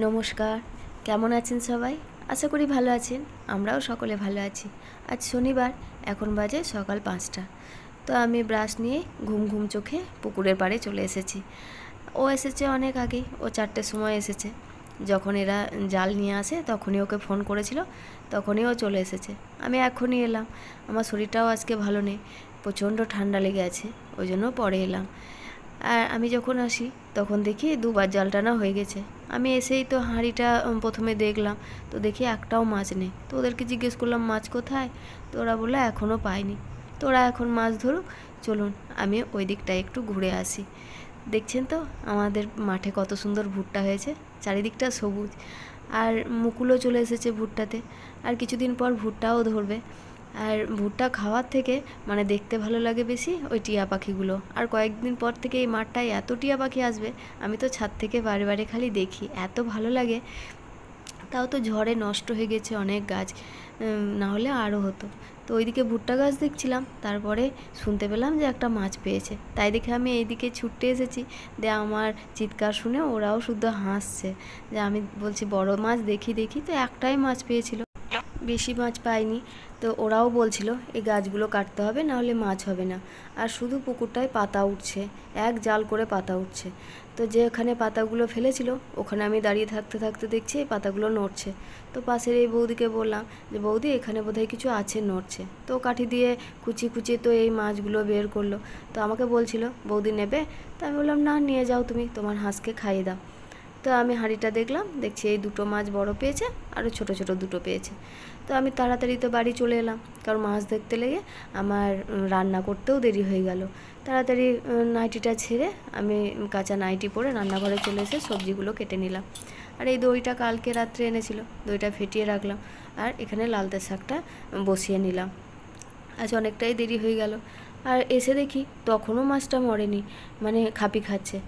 নমস্কার, কেমন আছেন সবাই? আশা করি ভালো আছেন। আমরাও সকলে ভালো আছি। আজ শনিবার, এখন বাজে সকাল 5টা। তো আমি ব্রাশ নিয়ে ঘুম ঘুম চোখে পুকুরের পাড়ে চলে এসেছি। ও এসেছে অনেক আগেই, ও 4টের সময় এসেছে। যখন এরা জাল নিয়ে আসে তখনই ওকে ফোন করেছিল, তখনই ও চলে এসেছে। আমি এখনই এলাম, আমার শরীরটাও আজকে ভালো নেই, প্রচণ্ড ঠান্ডা লেগে আছে, ওই জন্য পরে এলাম। আর আমি যখন আসি তখন দেখি দুবার জাল টানা হয়ে গেছে। আমি এসেই তো হাঁড়িটা প্রথমে দেখলাম, তো দেখি একটাও মাছ নেই। তো ওদেরকে জিজ্ঞেস করলাম মাছ কোথায়, তো ওরা বললো এখনও পাইনি। তো ওরা এখন মাছ ধরুক, চলুন আমি ওই দিকটায় একটু ঘুরে আসি। দেখছেন তো আমাদের মাঠে কত সুন্দর ভুট্টা হয়েছে, চারিদিকটা সবুজ, আর মুকুলও চলে এসেছে ভুট্টাতে। আর কিছুদিন পর ভুট্টাও ধরবে। আর ভুট্টা খাওয়ার থেকে মানে দেখতে ভালো লাগে বেশি ওই টিয়া পাখিগুলো। আর কয়েকদিন পর থেকে এই মাঠটায় এত টিয়া পাখি আসবে, আমি তো ছাদ থেকে বারে বারে খালি দেখি, এত ভালো লাগে। তাও তো ঝড়ে নষ্ট হয়ে গেছে অনেক গাছ, না হলে আরও হতো। তো ওইদিকে ভুট্টা গাছ দেখছিলাম, তারপরে শুনতে পেলাম যে একটা মাছ পেয়েছে, তাই দেখে আমি এইদিকে ছুটতে এসেছি। দিয়ে আমার চিৎকার শুনে ওরাও শুদ্ধ হাসছে, যে আমি বলছি বড় মাছ দেখি দেখি, তো একটাই মাছ পেয়েছিল, বেশি মাছ পাইনি। তো ওরাও বলছিল এই গাছগুলো কাটতে হবে, নাহলে মাছ হবে না। আর শুধু পুকুরটায় পাতা উঠছে, এক জাল করে পাতা উঠছে। তো যেখানে পাতাগুলো ফেলেছিল ওখানে আমি দাঁড়িয়ে থাকতে থাকতে দেখছি এই পাতাগুলো নড়ছে। তো পাশের এই বৌদিকে বললাম যে বৌদি এখানে বোধহয় কিছু আছে, নড়ছে। তো কাঠি দিয়ে কুচি কুচি তো এই মাছগুলো বের করলো। তো আমাকে বলছিল বৌদি নেবে, তো আমি বললাম না, নিয়ে যাও তুমি, তোমার হাঁসকে খাইয়ে দাও। তো আমি হাঁড়িটা দেখলাম, দেখছি এই দুটো মাছ বড় পেয়েছে, আরও ছোট ছোট দুটো পেয়েছে। তো আমি তাড়াতাড়ি তো বাড়ি চলে এলাম, কারণ মাছ দেখতে লেগে আমার রান্না করতেও দেরি হয়ে গেল। তাড়াতাড়ি নাইটিটা ছেড়ে আমি কাঁচা নাইটি পরে রান্নাঘরে চলে এসে সবজিগুলো কেটে নিলাম। আর এই দইটা কালকে রাত্রে এনেছিল, দইটা ফেটিয়ে রাখলাম। আর এখানে লালতে শাকটা বসিয়ে নিলাম। আজ অনেকটাই দেরি হয়ে গেল। আর এসে দেখি তখনও মাছটা মরেনি, মানে খাপি খাচ্ছে।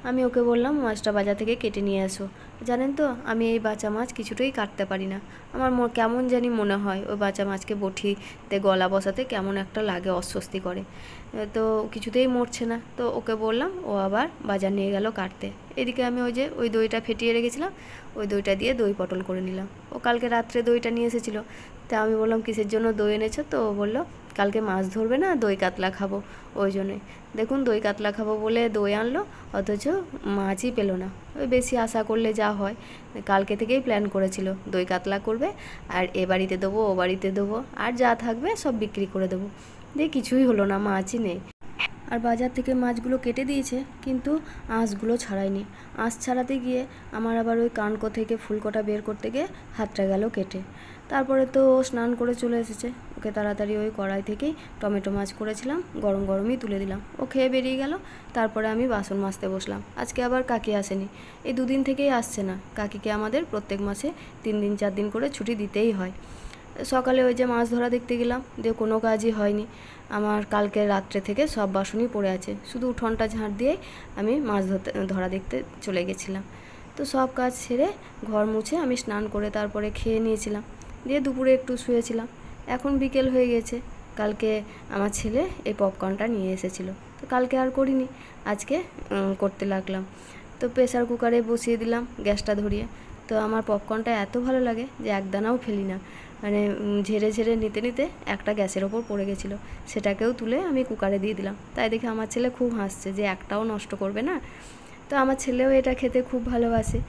আমি ওকে বললাম মাছটা বাজার থেকে কেটে নিয়ে আসো। জানেন তো আমি এই বাঁচা মাছ কিছুতেই কাটতে পারি না, আমার কেমন জানি মনে হয় ওই বাঁচা মাছকে বটিতে গলা বসাতে কেমন একটা লাগে, অস্বস্তি করে। তো কিছুতেই মরছে না। তো ওকে বললাম, ও আবার বাজার নিয়ে গেল কাটতে। এদিকে আমি ওই দইটা ফেটিয়ে রেখেছিলাম, ওই দইটা দিয়ে দই পটল করে নিলাম। ও কালকে রাত্রে দইটা নিয়ে এসেছিলো। তা আমি বললাম কিসের জন্য দই এনেছো, তো ও বললো কালকে মাছ ধরবে না, দই কাতলা খাবো, ওই জন্যই। দেখুন দই কাতলা খাবো বলে দই আনলো, অথচ মাছই পেলো না। ওই বেশি আশা করলে যা হয়, কালকে থেকেই প্ল্যান করেছিল দই কাতলা করবে, আর এ বাড়িতে দেবো ও বাড়িতে দেবো, আর যা থাকবে সব বিক্রি করে দেবো। দিয়ে কিছুই হলো না, মাছই নেই। আর বাজার থেকে মাছগুলো কেটে দিয়েছে, কিন্তু আঁশগুলো ছাড়ায়নি। আঁশ ছাড়াতে গিয়ে আমার আবার ওই কানকো থেকে ফুলকোটা বের করতে গিয়ে হাতটা গেল কেটে। তারপরে তো স্নান করে চলে এসেছে, ওকে তাড়াতাড়ি ওই কড়াই থেকেই টমেটো মাছ করেছিলাম, গরম গরমই তুলে দিলাম, ও খেয়ে বেরিয়ে গেল। তারপরে আমি বাসন মাজতে বসলাম। আজকে আবার কাকি আসেনি, এই দুদিন থেকেই আসছে না। কাকিকে আমাদের প্রত্যেক মাসে 3 দিন 4 দিন করে ছুটি দিতেই হয়। সকালে ওই যে মাছ ধরা দেখতে গেলাম, দিয়ে কোনো কাজই হয়নি। আমার কালকে রাত্রে থেকে সব বাসনই পড়ে আছে, শুধু উঠোনটা ঝাঁট দিয়ে আমি মাছ ধরা দেখতে চলে গেছিলাম। তো সব কাজ সেরে ঘর মুছে আমি স্নান করে তারপরে খেয়ে নিয়েছিলাম, দিয়ে দুপুরে একটু শুয়েছিলাম। এখন বিকেল হয়ে গেছে। কালকে আমার ছেলে এই পপকর্নটা নিয়ে এসেছিলো, তো কালকে আর করিনি, আজকে করতে লাগলাম। তো প্রেসার কুকারে বসিয়ে দিলাম গ্যাসটা ধরিয়ে। তো আমার পপকর্নটা এত ভালো লাগে যে একদানাও ফেলি না, মানে ঝেড়ে ঝেড়ে নিতে নিতে একটা গ্যাসের ওপর পড়ে গেছিলো, সেটাকেও তুলে আমি কুকারে দিয়ে দিলাম। তাই দেখে আমার ছেলে খুব হাসছে যে একটাও নষ্ট করবে না। তো আমার ছেলেও এটা খেতে খুব ভালোবাসে।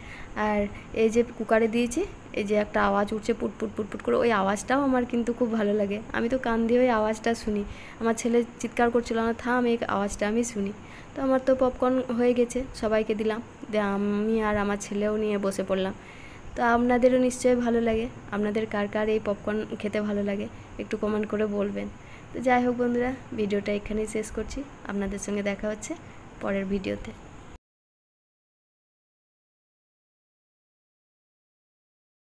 আর এই যে কুকারে দিয়েছি, এই যে একটা আওয়াজ উঠছে পুটপুট পুটপুট করে, ওই আওয়াজটাও আমার কিন্তু খুব ভালো লাগে। আমি তো কান দিয়ে ওই আওয়াজটা শুনি। আমার ছেলে চিৎকার করছিল না, থাম এই আওয়াজটা আমি শুনি। তো আমার তো পপকর্ন হয়ে গেছে, সবাইকে দিলাম, দিয়ে আমি আর আমার ছেলেও নিয়ে বসে পড়লাম। তো আপনাদেরও নিশ্চয়ই ভালো লাগে, আপনাদের কার কার এই পপকর্ন খেতে ভালো লাগে একটু কমেন্ট করে বলবেন। তো যাই হোক বন্ধুরা, ভিডিওটা এখানেই শেষ করছি, আপনাদের সঙ্গে দেখা হচ্ছে পরের ভিডিওতে।